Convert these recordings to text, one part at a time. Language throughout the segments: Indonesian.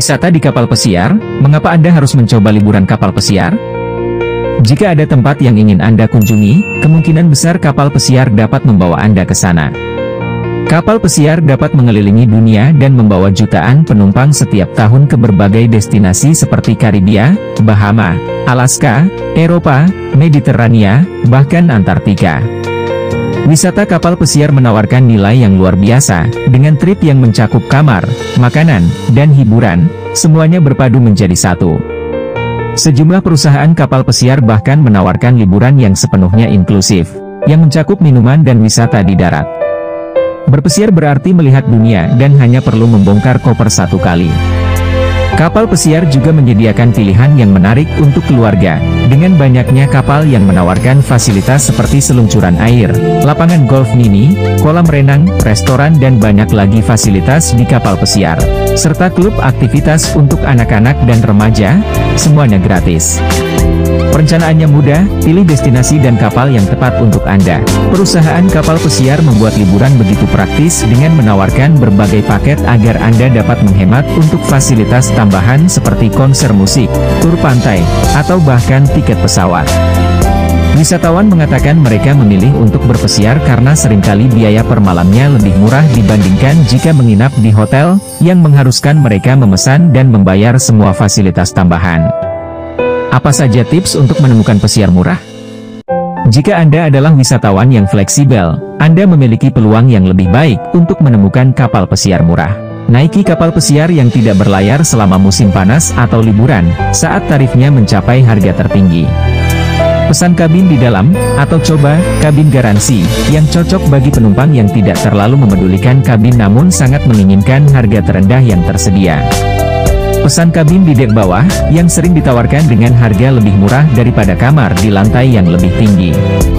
Wisata di kapal pesiar, mengapa Anda harus mencoba liburan kapal pesiar? Jika ada tempat yang ingin Anda kunjungi, kemungkinan besar kapal pesiar dapat membawa Anda ke sana. Kapal pesiar dapat mengelilingi dunia dan membawa jutaan penumpang setiap tahun ke berbagai destinasi seperti Karibia, Bahama, Alaska, Eropa, Mediterania, bahkan Antartika. Wisata kapal pesiar menawarkan nilai yang luar biasa, dengan trip yang mencakup kamar, makanan, dan hiburan, semuanya berpadu menjadi satu. Sejumlah perusahaan kapal pesiar bahkan menawarkan liburan yang sepenuhnya inklusif, yang mencakup minuman dan wisata di darat. Berpesiar berarti melihat dunia dan hanya perlu membongkar koper satu kali. Kapal pesiar juga menyediakan pilihan yang menarik untuk keluarga, dengan banyaknya kapal yang menawarkan fasilitas seperti seluncuran air, lapangan golf mini, kolam renang, restoran dan banyak lagi fasilitas di kapal pesiar, serta klub aktivitas untuk anak-anak dan remaja, semuanya gratis. Perencanaannya mudah, pilih destinasi dan kapal yang tepat untuk Anda. Perusahaan kapal pesiar membuat liburan begitu praktis dengan menawarkan berbagai paket agar Anda dapat menghemat untuk fasilitas tambahan seperti konser musik, tur pantai, atau bahkan tiket pesawat. Wisatawan mengatakan mereka memilih untuk berpesiar karena seringkali biaya per malamnya lebih murah dibandingkan jika menginap di hotel, yang mengharuskan mereka memesan dan membayar semua fasilitas tambahan. Apa saja tips untuk menemukan pesiar murah? Jika Anda adalah wisatawan yang fleksibel, Anda memiliki peluang yang lebih baik untuk menemukan kapal pesiar murah. Naiki kapal pesiar yang tidak berlayar selama musim panas atau liburan, saat tarifnya mencapai harga tertinggi. Pesan kabin di dalam, atau coba kabin garansi, yang cocok bagi penumpang yang tidak terlalu memedulikan kabin namun sangat menginginkan harga terendah yang tersedia. Pesan kabin di dek bawah, yang sering ditawarkan dengan harga lebih murah daripada kamar di lantai yang lebih tinggi.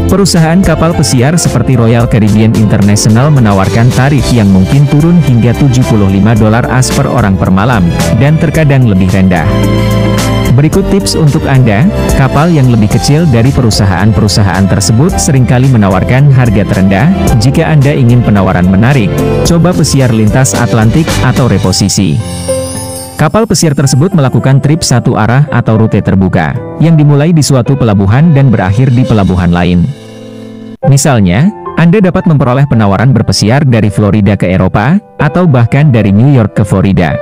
Perusahaan kapal pesiar seperti Royal Caribbean International menawarkan tarif yang mungkin turun hingga $75 per orang per malam, dan terkadang lebih rendah. Berikut tips untuk Anda, kapal yang lebih kecil dari perusahaan-perusahaan tersebut seringkali menawarkan harga terendah. Jika Anda ingin penawaran menarik, coba pesiar lintas Atlantik atau reposisi. Kapal pesiar tersebut melakukan trip satu arah atau rute terbuka, yang dimulai di suatu pelabuhan dan berakhir di pelabuhan lain. Misalnya, Anda dapat memperoleh penawaran berpesiar dari Florida ke Eropa, atau bahkan dari New York ke Florida.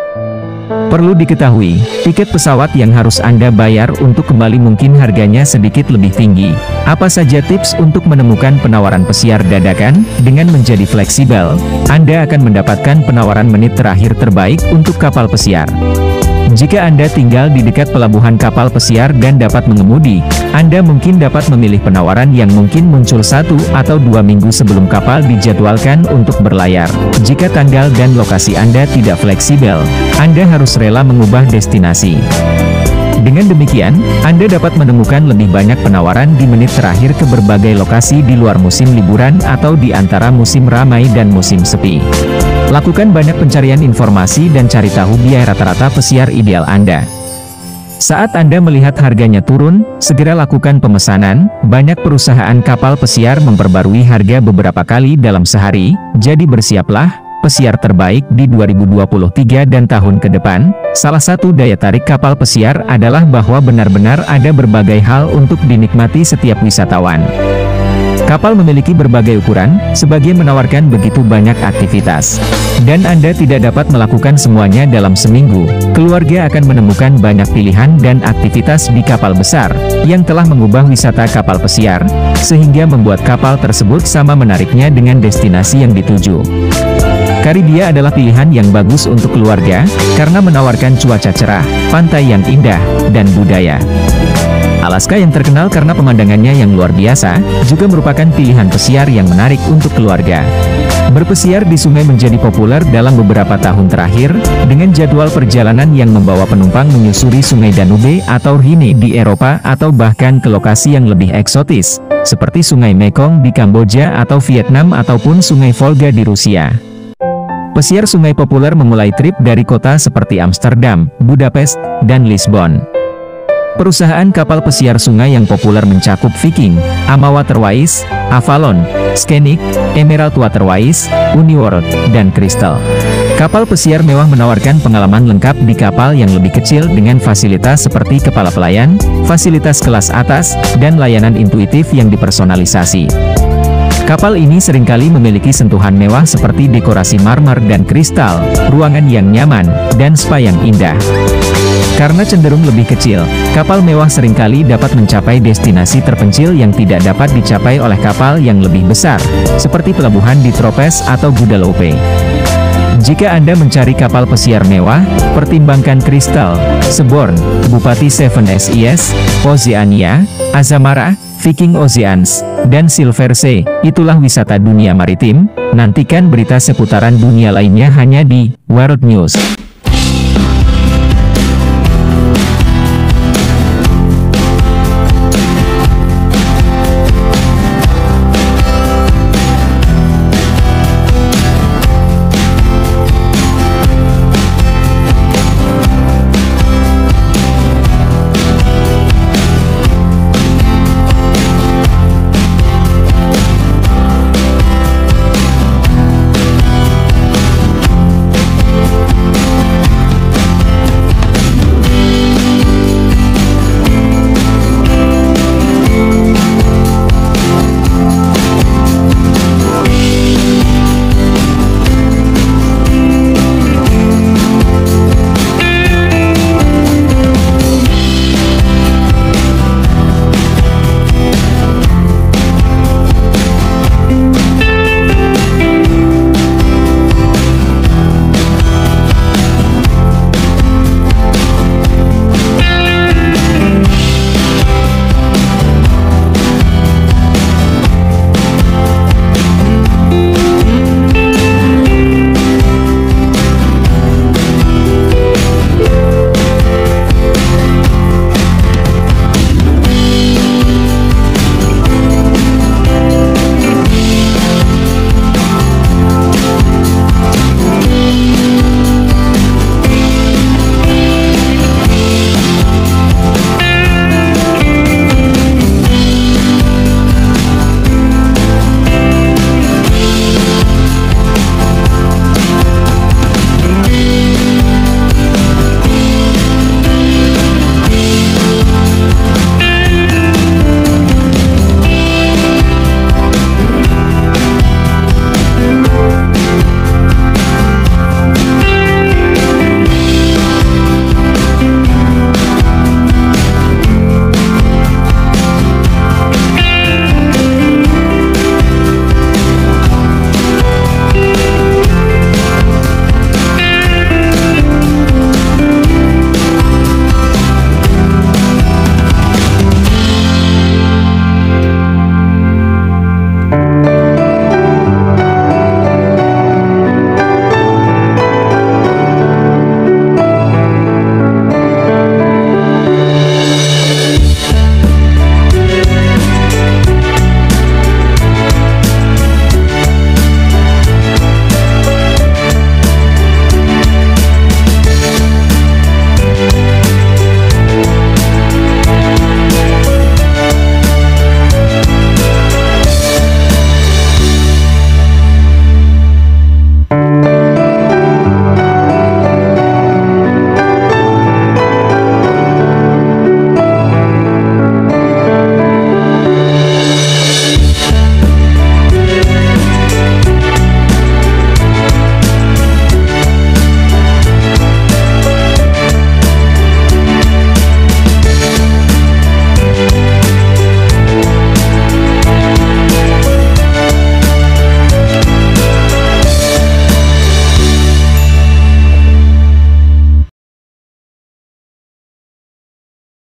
Perlu diketahui, tiket pesawat yang harus Anda bayar untuk kembali mungkin harganya sedikit lebih tinggi. Apa saja tips untuk menemukan penawaran pesiar dadakan? Dengan menjadi fleksibel, Anda akan mendapatkan penawaran menit terakhir terbaik untuk kapal pesiar. Jika Anda tinggal di dekat pelabuhan kapal pesiar dan dapat mengemudi, Anda mungkin dapat memilih penawaran yang mungkin muncul 1 atau 2 minggu sebelum kapal dijadwalkan untuk berlayar. Jika tanggal dan lokasi Anda tidak fleksibel, Anda harus rela mengubah destinasi. Dengan demikian, Anda dapat menemukan lebih banyak penawaran di menit terakhir ke berbagai lokasi di luar musim liburan atau di antara musim ramai dan musim sepi. Lakukan banyak pencarian informasi dan cari tahu biaya rata-rata pesiar ideal Anda. Saat Anda melihat harganya turun, segera lakukan pemesanan. Banyak perusahaan kapal pesiar memperbarui harga beberapa kali dalam sehari, jadi bersiaplah. Pesiar terbaik di 2023 dan tahun ke depan. Salah satu daya tarik kapal pesiar adalah bahwa benar-benar ada berbagai hal untuk dinikmati setiap wisatawan. Kapal memiliki berbagai ukuran, sebagian menawarkan begitu banyak aktivitas. Dan Anda tidak dapat melakukan semuanya dalam seminggu. Keluarga akan menemukan banyak pilihan dan aktivitas di kapal besar, yang telah mengubah wisata kapal pesiar, sehingga membuat kapal tersebut sama menariknya dengan destinasi yang dituju. Karibia adalah pilihan yang bagus untuk keluarga, karena menawarkan cuaca cerah, pantai yang indah, dan budaya. Alaska yang terkenal karena pemandangannya yang luar biasa, juga merupakan pilihan pesiar yang menarik untuk keluarga. Berpesiar di sungai menjadi populer dalam beberapa tahun terakhir, dengan jadwal perjalanan yang membawa penumpang menyusuri sungai Danube atau Rhine di Eropa atau bahkan ke lokasi yang lebih eksotis, seperti sungai Mekong di Kamboja atau Vietnam ataupun sungai Volga di Rusia. Pesiar sungai populer memulai trip dari kota seperti Amsterdam, Budapest, dan Lisbon. Perusahaan kapal pesiar sungai yang populer mencakup Viking, Ama Waterways, Avalon, Scenic, Emerald Waterways, Uniworld, dan Crystal. Kapal pesiar mewah menawarkan pengalaman lengkap di kapal yang lebih kecil dengan fasilitas seperti kepala pelayan, fasilitas kelas atas, dan layanan intuitif yang dipersonalisasi. Kapal ini seringkali memiliki sentuhan mewah seperti dekorasi marmer dan kristal, ruangan yang nyaman, dan spa yang indah. Karena cenderung lebih kecil, kapal mewah seringkali dapat mencapai destinasi terpencil yang tidak dapat dicapai oleh kapal yang lebih besar, seperti pelabuhan di Tropez atau Guadeloupe. Jika Anda mencari kapal pesiar mewah, pertimbangkan Crystal, Seabourn, Bupati Seven Seas, Oceania, Azamara, Viking Oceans, dan Silver Sea. Itulah wisata dunia maritim. Nantikan berita seputaran dunia lainnya hanya di World News.